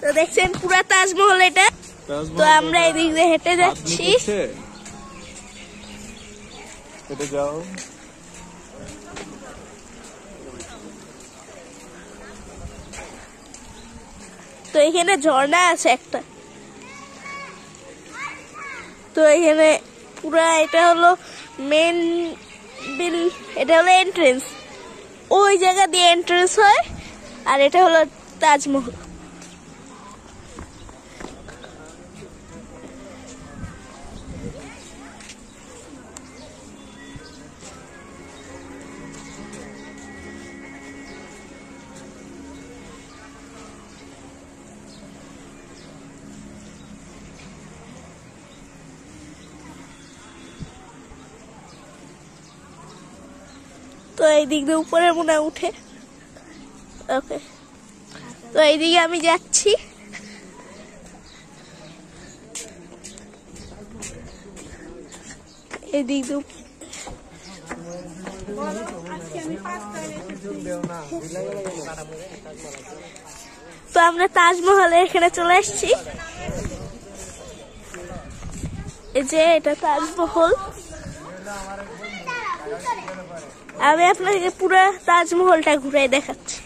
তো দেখছেন পুরা তাজমহল এটা। তো আমরা এদিক দিয়ে হেঁটে যাচ্ছি। হেঁটে যাও। তো এখানে ঝর্ণা আছে একটা। তো এখানে পুরা এটা হলো মেন বিল, এটা হলো এন্ট্রেন্স, ওই জায়গা দিয়ে এন্ট্রেন্স হয়। আর এটা হলো তাজমহল। তো এইদিক দিয়ে উপরে মনে উঠে। ওকে, তো এইদিকে আমি যাচ্ছি। এদিক দিয়ে তো আমরা তাজমহলে এখানে চলে আসছি। এই যে এটা তাজমহল। আমি আপনাকে পুরো তাজমহলটা ঘুরে দেখাচ্ছি।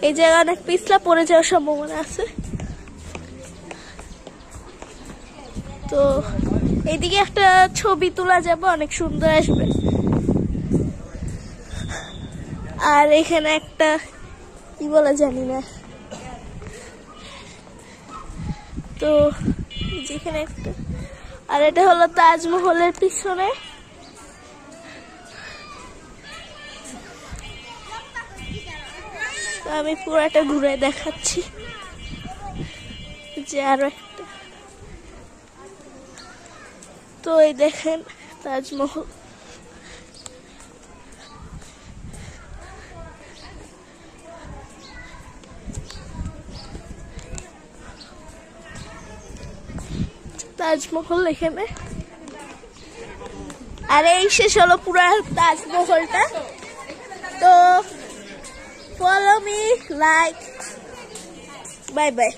এই জায়গা অনেক পিছলা পড়ে যাওয়ার সম্ভাবনা আছে। তো এইদিকে একটা ছবি তোলা যাবে, অনেক সুন্দর আসবে। আর এখানে একটা কি বলা জানি না। তো যেখানে একটা, আর এটা হলো তাজমহলের পিছনে। তো আমি পুরাটা ঘুরে দেখাচ্ছি। যে আরো একটা, তো এই দেখেন তাজমহল। তাজমহল এখানে। আর এই শেষ হলো পুরা তাজমহলটা। তো follow me, like, bye bye.